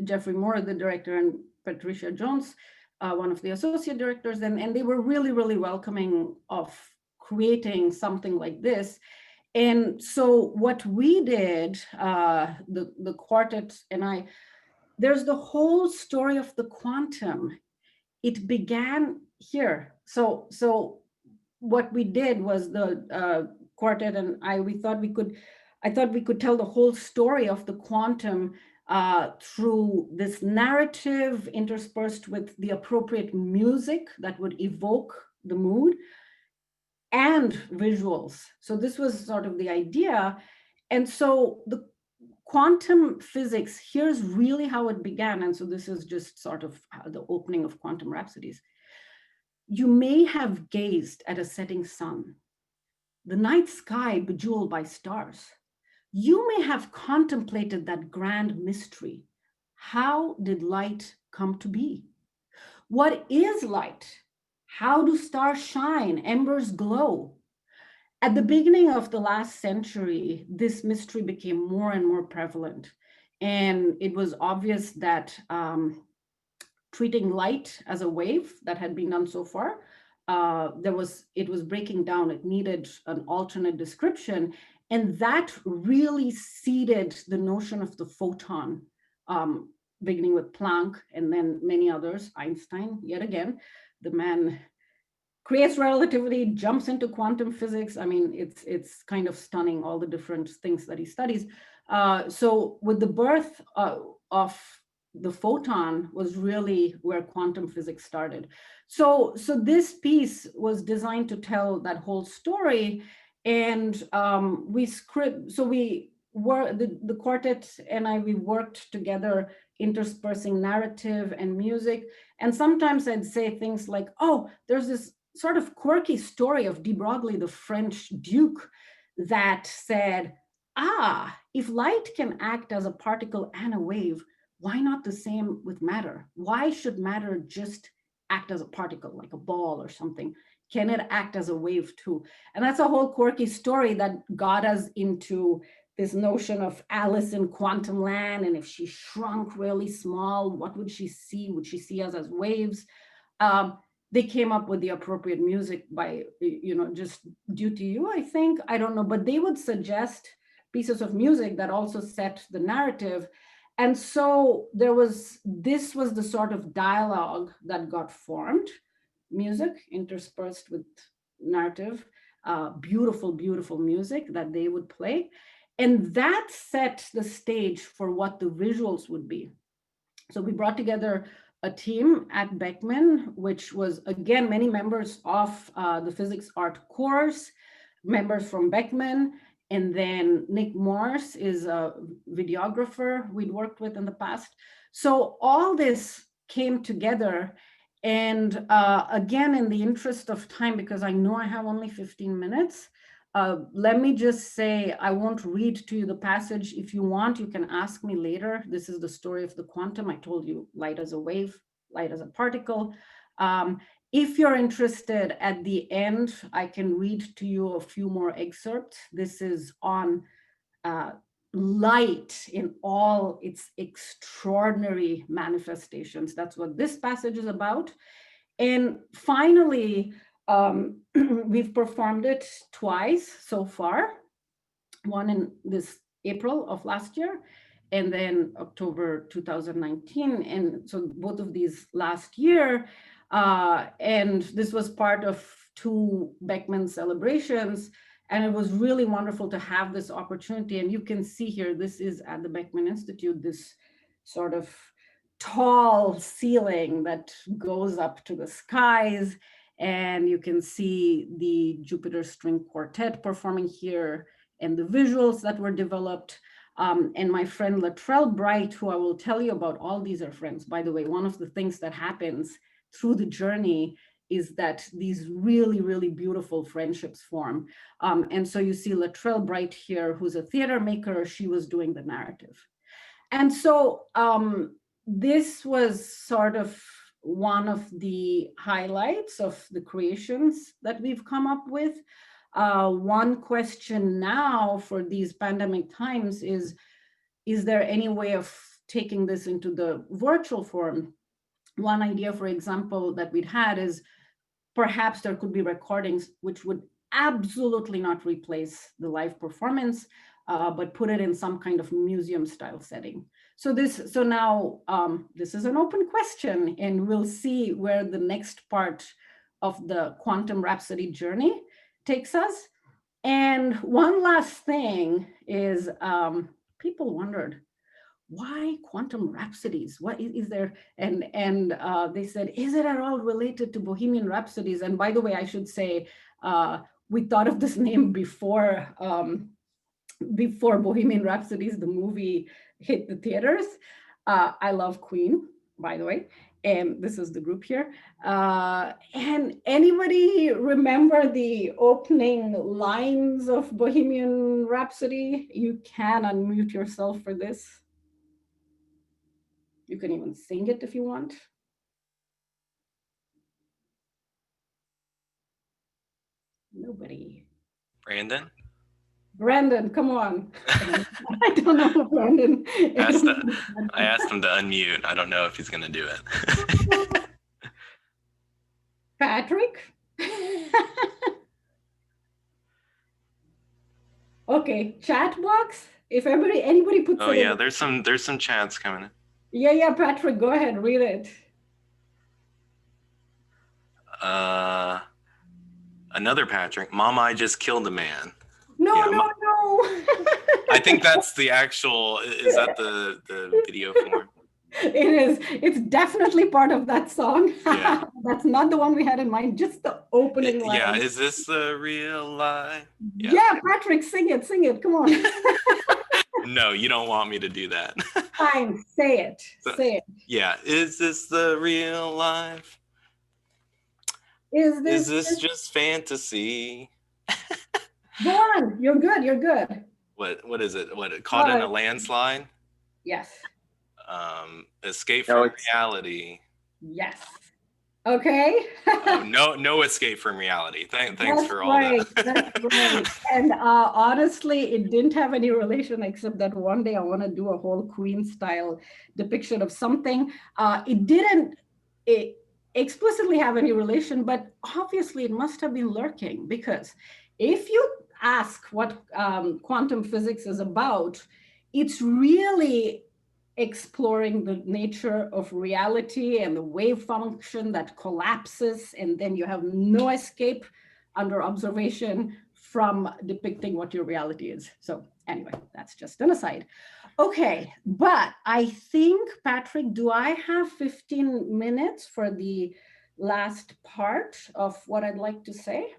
Jeffrey Moore, the director, and Patricia Jones, one of the associate directors, and they were really, really welcoming of creating something like this. And so what we did, the quartet and I, there's the whole story of the quantum. It began here. So what we did was the quartet and I thought we could tell the whole story of the quantum through this narrative interspersed with the appropriate music that would evoke the mood and visuals. So this was sort of the idea. And so the quantum physics, here's really how it began. And so this is just sort of the opening of Quantum Rhapsodies. You may have gazed at a setting sun, the night sky bejeweled by stars. You may have contemplated that grand mystery. How did light come to be? What is light? How do stars shine, embers glow? At the beginning of the last century, this mystery became more and more prevalent. And it was obvious that treating light as a wave that had been done so far, it was breaking down. It needed an alternate description. And that really seeded the notion of the photon, beginning with Planck and then many others, Einstein, yet again, the man creates relativity, jumps into quantum physics. I mean, it's kind of stunning, all the different things that he studies. So with the birth of the photon was really where quantum physics started. So this piece was designed to tell that whole story. And the quartet and we worked together, interspersing narrative and music. And sometimes I'd say things like, oh, there's this sort of quirky story of de Broglie, the French duke, that said, if light can act as a particle and a wave, why not the same with matter? Why should matter just act as a particle, like a ball or something? Can it act as a wave too? And that's a whole quirky story that got us into this notion of Alice in Quantum Land. And if she shrunk really small, what would she see? Would she see us as waves? they came up with the appropriate music by, just due to you, I think. I don't know, but they would suggest pieces of music that also set the narrative. And so this was the sort of dialogue that got formed, music interspersed with narrative, beautiful, beautiful music that they would play. And that set the stage for what the visuals would be. So we brought together a team at Beckman, which was, again, many members of the physics art course, members from Beckman, and then Nick Morse is a videographer we'd worked with in the past. So all this came together. And again, in the interest of time, because I know I have only 15 minutes, let me just say, I won't read to you the passage. If you want, you can ask me later. This is the story of the quantum. I told you light as a wave, light as a particle. If you're interested, at the end, I can read to you a few more excerpts. This is on light in all its extraordinary manifestations. That's what this passage is about. And finally, we've performed it twice so far, one in this April of last year, and then October 2019. And so both of these last year, and this was part of 2 Beckman celebrations. And it was really wonderful to have this opportunity. And you can see here, this is at the Beckman Institute, this sort of tall ceiling that goes up to the skies. And you can see the Jupiter String Quartet performing here and the visuals that were developed. And my friend Latrell Bright, who I will tell you about, all these are friends. By the way, one of the things that happens through the journey is that these really, really beautiful friendships form. And so you see Latrell Bright here, who's a theater maker. She was doing the narrative. And so this was sort of one of the highlights of the creations that we've come up with. One question now for these pandemic times is there any way of taking this into the virtual form? One idea, for example, that we'd had is perhaps there could be recordings which would absolutely not replace the live performance, but put it in some kind of museum style setting. So now this is an open question, and we'll see where the next part of the Quantum Rhapsody journey takes us. And one last thing is, people wondered, why quantum rhapsodies? What is there? And they said, is it at all related to Bohemian Rhapsodies? And by the way, I should say, we thought of this name before Bohemian Rhapsodies, the movie, hit the theaters. I love Queen, by the way, and this is the group here. And anybody remember the opening lines of Bohemian Rhapsody? You can unmute yourself for this. You can even sing it if you want. Nobody. Brandon, come on. I don't know who Brandon is. I asked him to unmute. I don't know if he's going to do it. Patrick? Okay, chat box. If anybody puts it yeah, there's some chats coming in. Yeah, Patrick, go ahead, read it. Another Patrick, Mama, I just killed a man. No. I think that's the actual, is that the video form? It is. It's definitely part of that song. Yeah. That's not the one we had in mind, just the opening line. Yeah, is this the real life? Yeah, Patrick, sing it. Come on. No, you don't want me to do that. Fine, say it. Say it. Yeah, is this the real life? Is this just fantasy? Go on, you're good. What is it? Caught in a landslide? Yes. Escape from reality. Yes. Okay. No escape from reality. Thanks That's for all that. That's right. And honestly, it didn't have any relation except that one day I want to do a whole Queen style depiction of something. It didn't explicitly have any relation, but obviously it must have been lurking, because if you ask what quantum physics is about, it's really exploring the nature of reality and the wave function that collapses, and then you have no escape under observation from depicting what your reality is. So anyway, that's just an aside. Okay, but I think, Patrick, do I have 15 minutes for the last part of what I'd like to say?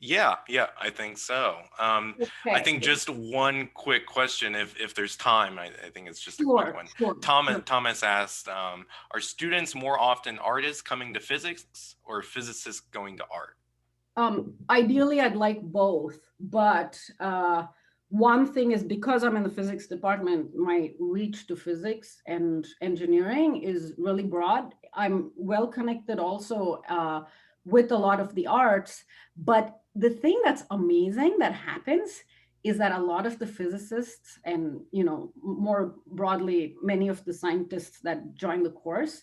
Yeah, I think so. I Okay, think just one quick question, if there's time. I think it's just a quick sure, one. sure. Thomas asked, are students more often artists coming to physics or physicists going to art? Ideally, I'd like both, but one thing is, because I'm in the physics department, my reach to physics and engineering is really broad. I'm well connected also with a lot of the arts, but the thing that's amazing that happens is that a lot of the physicists and, more broadly, many of the scientists that join the course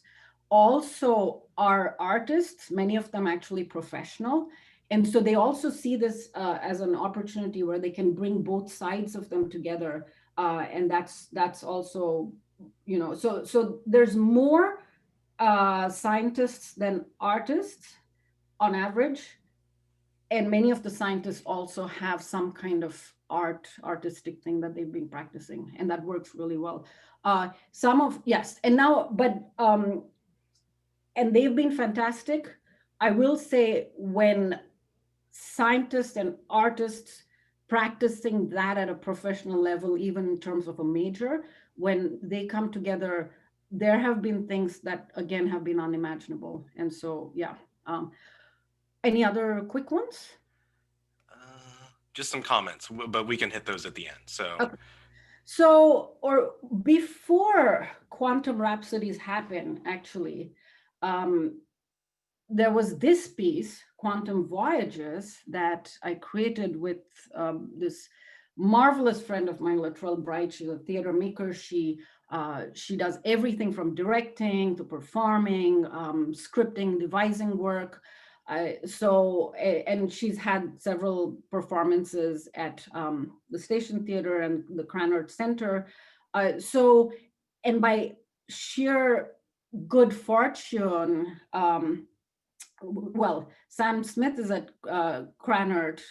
also are artists, many of them actually professional. And so they also see this as an opportunity where they can bring both sides of them together. And that's also, so there's more scientists than artists on average. And many of the scientists also have some kind of artistic thing that they've been practicing, and that works really well. Yes, and now, and they've been fantastic. I will say, when scientists and artists practicing that at a professional level, even in terms of a major, when they come together, there have been things that, again, have been unimaginable. And so, yeah. Any other quick ones? Just some comments, but we can hit those at the end. So, Okay. So, or before quantum rhapsodies happen, actually, there was this piece, Quantum Voyages, that I created with this marvelous friend of mine, Latrell Bright. She's a theater maker. She does everything from directing to performing, scripting, devising work. And she's had several performances at the Station Theater and the Krannert Center. And by sheer good fortune, well, Sam Smith is at Krannert.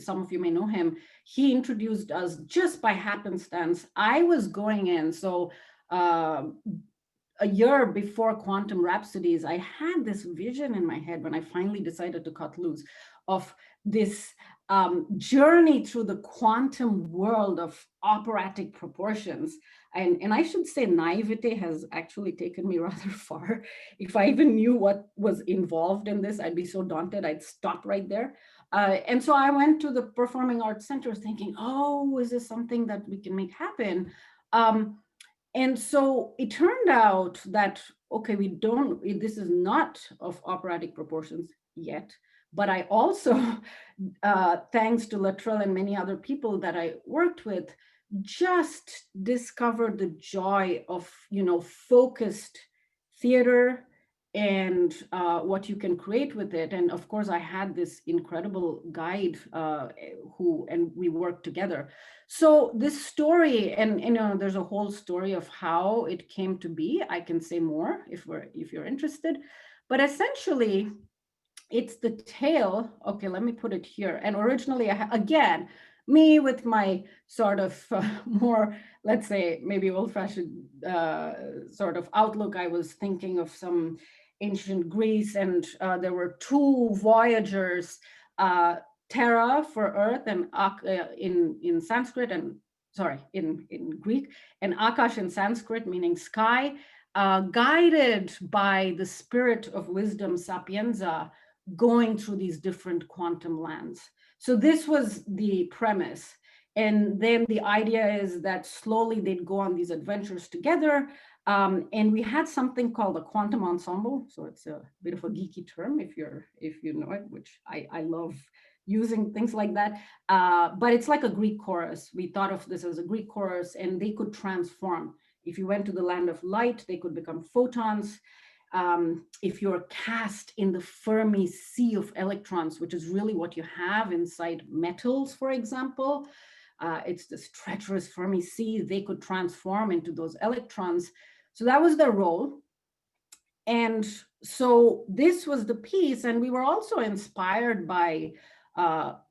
Some of you may know him. He introduced us just by happenstance. I was going in, so a year before Quantum Rhapsodies, I had this vision in my head when I finally decided to cut loose of this journey through the quantum world of operatic proportions. And I should say naivete has actually taken me rather far. If I even knew what was involved in this, I'd be so daunted, I'd stop right there. And so I went to the Performing Arts Center thinking, oh, is this something that we can make happen? And so it turned out that, okay, this is not of operatic proportions yet, but I also, thanks to Latrell and many other people that I worked with, just discovered the joy of, focused theater and what you can create with it. And of course, I had this incredible guide and we worked together. So this story, and there's a whole story of how it came to be. I can say more if you're interested, but essentially, it's the tale. Okay, let me put it here. And originally, again, me with my sort of more, let's say, maybe old-fashioned sort of outlook, I was thinking of some ancient Greece, and there were two voyagers, Terra for Earth, and in Sanskrit, and sorry, in Greek, and Akash in Sanskrit, meaning sky, guided by the spirit of wisdom, sapienza, going through these different quantum lands. So this was the premise. And then the idea is that slowly they'd go on these adventures together. And we had something called a quantum ensemble. So it's a bit of a geeky term if you know it, which I love using things like that. But it's like a Greek chorus. We thought of this as a Greek chorus, and they could transform. If you went to the land of light, they could become photons. if you're cast in the Fermi sea of electrons, which is really what you have inside metals, for example, it's this treacherous Fermi sea, they could transform into those electrons. So that was their role. And so this was the piece, and we were also inspired by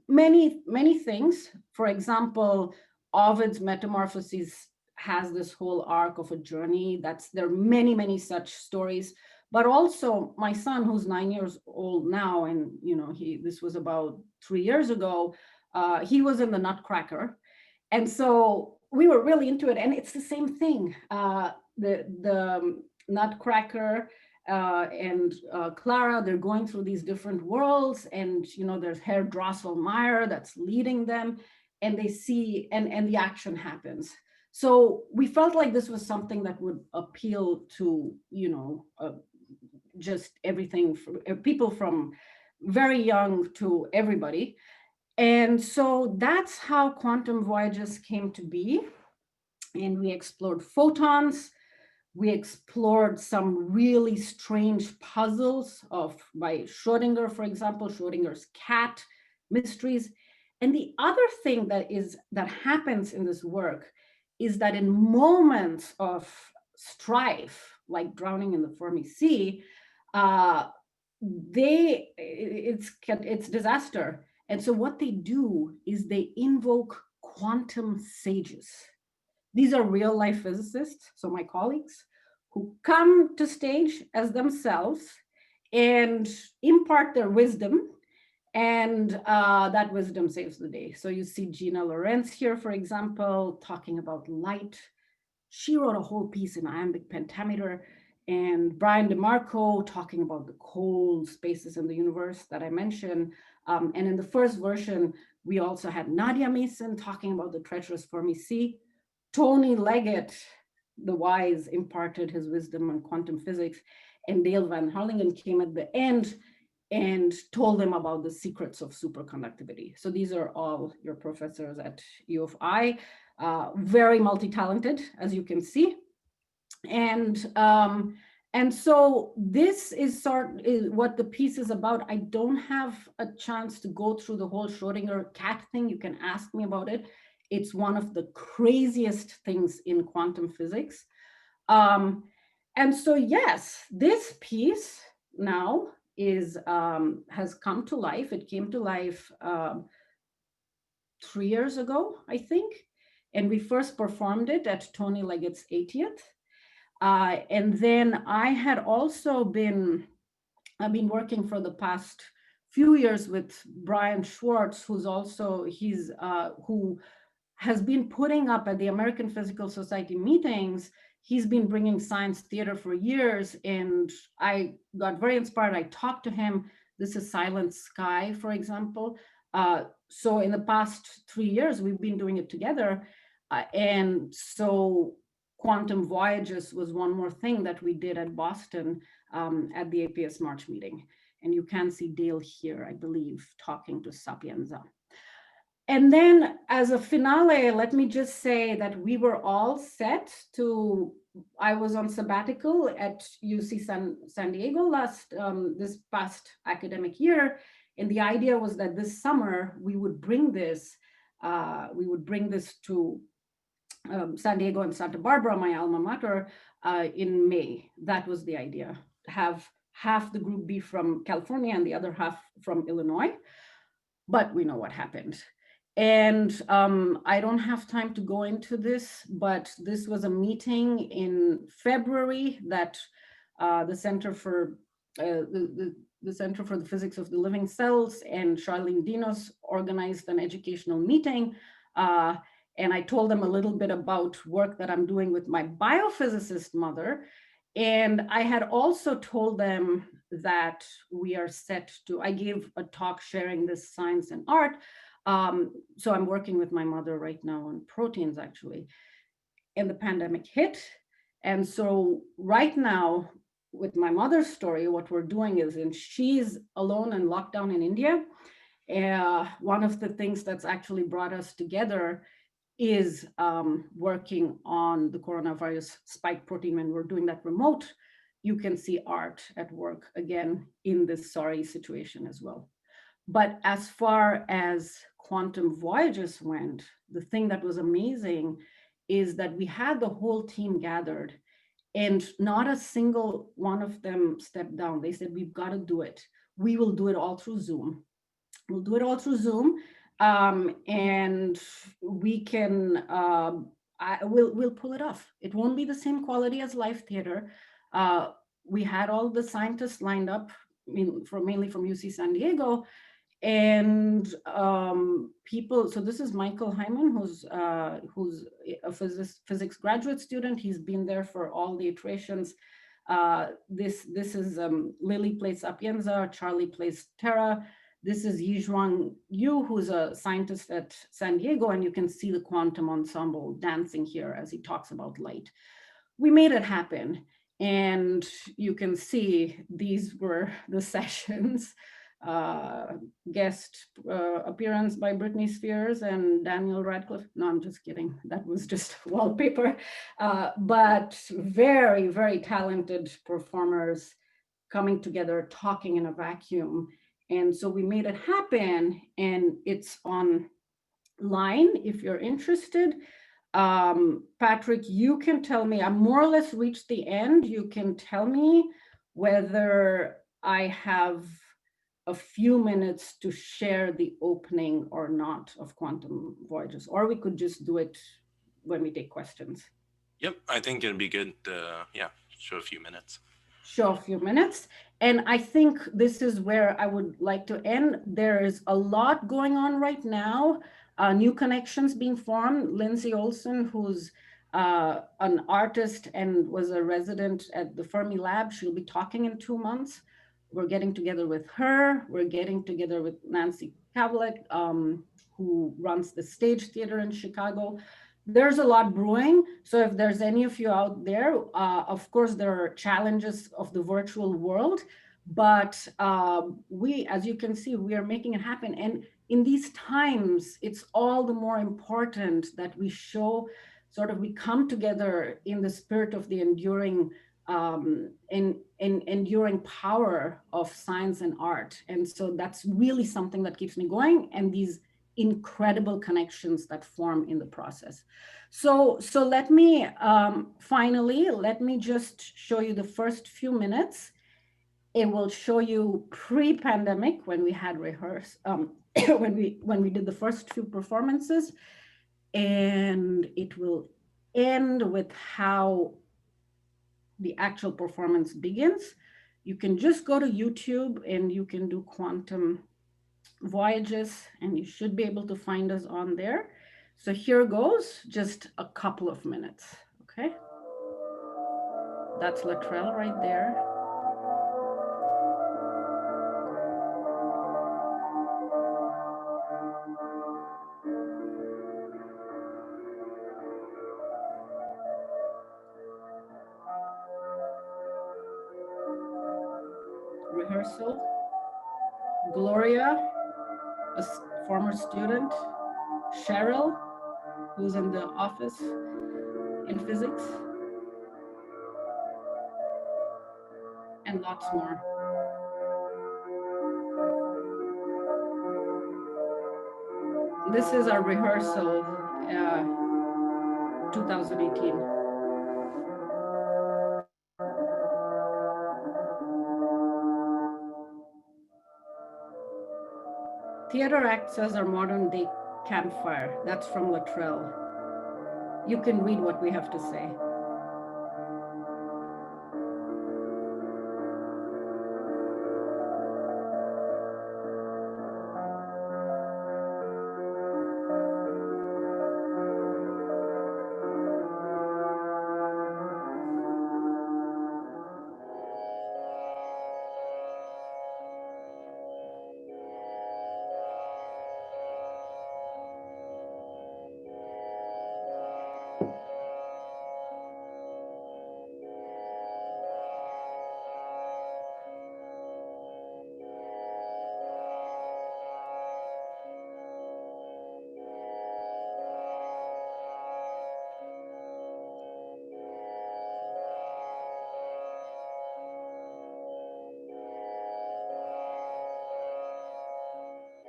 many things. For example, Ovid's Metamorphoses has this whole arc of a journey. There are many such stories. But also my son, who's 9 years old now, and this was about 3 years ago, he was in the Nutcracker. And so we were really into it. And it's the same thing. The Nutcracker and Clara, they're going through these different worlds, and there's Herr Drosselmeyer that's leading them, and they see, and the action happens. So we felt like this was something that would appeal to just everything, people from very young to everybody. And so that's how Quantum Voyages came to be. And we explored photons. We explored some really strange puzzles by Schrödinger, for example, Schrödinger's cat mysteries. And the other thing that happens in this work is that in moments of strife, like drowning in the Fermi Sea, it's disaster. And so what they do is they invoke quantum sages. These are real life physicists, so my colleagues, who come to stage as themselves and impart their wisdom, and that wisdom saves the day. So you see Gina Lorenz here, for example, talking about light. She wrote a whole piece in iambic pentameter, and Brian DeMarco talking about the cold spaces in the universe that I mentioned. And in the first version, we also had Nadia Mason talking about the treacherous Fermi Sea. Tony Leggett, the wise, imparted his wisdom on quantum physics, and Dale Van Harlingen came at the end and told them about the secrets of superconductivity. So these are all your professors at U of I, very multi-talented, as you can see. And so this is what the piece is about. I don't have a chance to go through the whole Schrödinger cat thing. You can ask me about it. It's one of the craziest things in quantum physics. And so, yes, this piece now has come to life. It came to life 3 years ago, I think. And we first performed it at Tony Leggett's 80th. And then I've been working for the past few years with Brian Schwartz, who has been putting up at the American Physical Society meetings. He's been bringing science theater for years, and I got very inspired. I talked to him. This is Silent Sky, for example. So in the past 3 years, we've been doing it together. And so Quantum Voyages was one more thing that we did at Boston at the APS March meeting. And you can see Dale here, I believe, talking to Sapienza. And then as a finale, let me just say that we were all set I was on sabbatical at UC San Diego this past academic year. And the idea was that this summer we would bring this to San Diego and Santa Barbara, my alma mater, in May. That was the idea, have half the group be from California and the other half from Illinois. But we know what happened. And I don't have time to go into this, but this was a meeting in February that the Center for the Physics of the Living Cells and Charlene Dinos organized an educational meeting. And I told them a little bit about work that I'm doing with my biophysicist mother. And I had also told them that we are set to, I gave a talk sharing this science and art. So I'm working with my mother right now on proteins, actually. And the pandemic hit. And so right now, with my mother's story, what we're doing is, and she's alone and locked down in India. One of the things that's actually brought us together is working on the coronavirus spike protein when we're doing that remote, you can see art at work again in this sorry situation as well. But as far as quantum voyages went, the thing that was amazing is that we had the whole team gathered and not a single one of them stepped down. They said, we've got to do it. We will do it all through Zoom. We'll do it all through Zoom. And we can, we'll pull it off. It won't be the same quality as live theater. We had all the scientists lined up, mainly from UC San Diego, and people. So this is Michael Hyman, who's a physics graduate student. He's been there for all the iterations. This is Lily plays Sapienza, Charlie plays Terra. This is Yizhuang Yu, who's a scientist at San Diego, and you can see the quantum ensemble dancing here as he talks about light. We made it happen, and you can see these were the sessions. Guest appearance by Britney Spears and Daniel Radcliffe. No, I'm just kidding. That was just wallpaper. But very, very talented performers coming together, talking in a vacuum. And so we made it happen, and it's online if you're interested. Patrick, you can tell me, I more or less reached the end. You can tell me whether I have a few minutes to share the opening or not of Quantum Voyages, or we could just do it when we take questions. Yep, I think it'd be good to, show a few minutes. Show a few minutes. And I think this is where I would like to end. There is a lot going on right now. New connections being formed. Lindsay Olson, who's an artist and was a resident at the Fermi Lab, she'll be talking in 2 months. We're getting together with her. We're getting together with Nancy Kavlik, who runs the Stage Theater in Chicago. There's a lot brewing. So if there's any of you out there, of course, there are challenges of the virtual world, but we, as you can see, we are making it happen. And in these times, it's all the more important that we show, we come together in the spirit of the enduring enduring power of science and art. And so that's really something that keeps me going, and these incredible connections that form in the process. So let me, finally, let me just show you the first few minutes. It will show you pre-pandemic when we had rehearsed, when we did the first few performances, and it will end with how the actual performance begins. You can just go to YouTube and you can do Quantum Voyages, and you should be able to find us on there. So here goes, just a couple of minutes, okay? That's Latrell right there. Rehearsal. Gloria, a former student. Cheryl, who's in the office in physics. And lots more. This is our rehearsal, 2018. Theater acts as our modern day campfire. That's from Latrell. You can read what we have to say.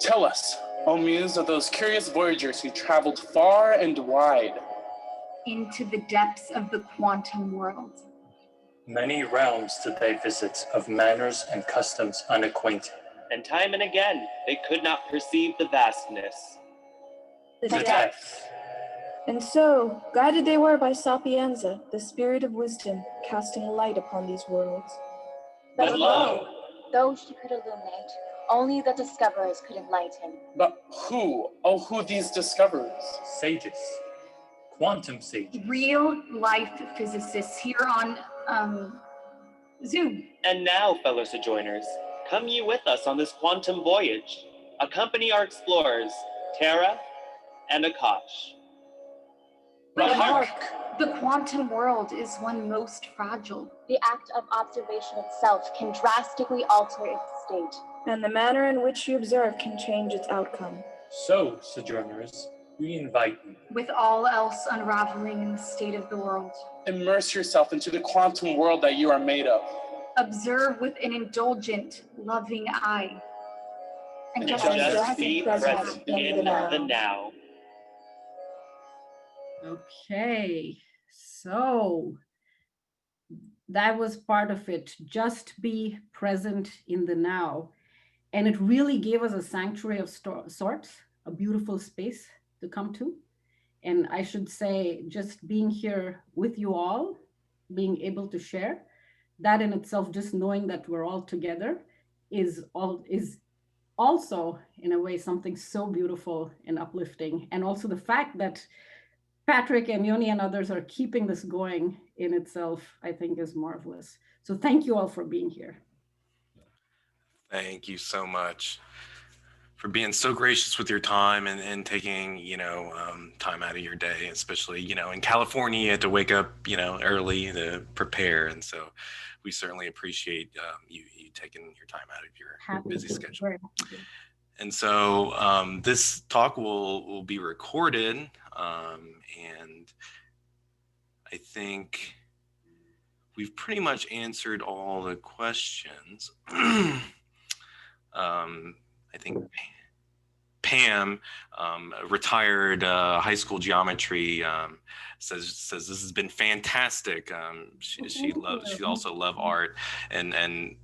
Tell us, O Muse, of those curious voyagers who traveled far and wide into the depths of the quantum world. Many realms did they visit, of manners and customs unacquainted. And time and again, they could not perceive the vastness. The depths. And so, guided they were by Sapienza, the spirit of wisdom, casting light upon these worlds. But lo, though she could illuminate, only the discoverers could enlighten. But who, oh who these discoverers? Sages. Quantum sages. real life physicists here on Zoom. and now, fellow sojourners, come ye with us on this quantum voyage. Accompany our explorers, Tara and Akash. But hark! The quantum world is one most fragile. The act of observation itself can drastically alter its state. And the manner in which you observe can change its outcome. So, sojourners, we invite you. With all else unraveling in the state of the world. Immerse yourself into the quantum world that you are made of. Observe with an indulgent, loving eye. And Just be present in the now. Okay, so that was part of it. Just be present in the now. And it really gave us a sanctuary of sorts, a beautiful space to come to. And I should say, just being here with you all, being able to share, that in itself, just knowing that we're all together is also, in a way, something so beautiful and uplifting. And also the fact that Patrick and Yoni and others are keeping this going in itself, I think is marvelous. So thank you all for being here. Thank you so much for being so gracious with your time and taking, time out of your day, especially, in California, you had to wake up, early to prepare. And so we certainly appreciate you taking your time out of your busy schedule. And so this talk will be recorded, and I think we've pretty much answered all the questions. I think Pam, retired high school geometry, says this has been fantastic. She also loved art, and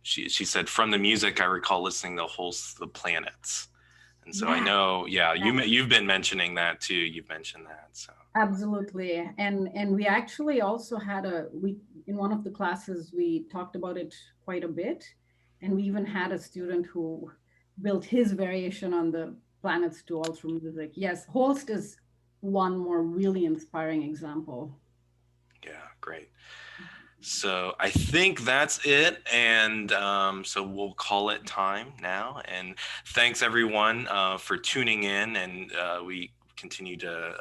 she said from the music I recall listening to the planets, and so I know you've been mentioning that too. You've mentioned that, so absolutely. And we actually also had in one of the classes we talked about it quite a bit, and we even had a student who built his variation on the planets to all through music. Yes, Holst is one more really inspiring example. Yeah, great. So I think that's it. And so we'll call it time now. And thanks everyone for tuning in. And we continue to,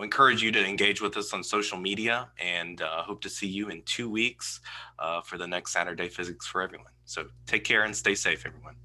encourage you to engage with us on social media, and hope to see you in 2 weeks for the next Saturday Physics for Everyone. So take care and stay safe, everyone.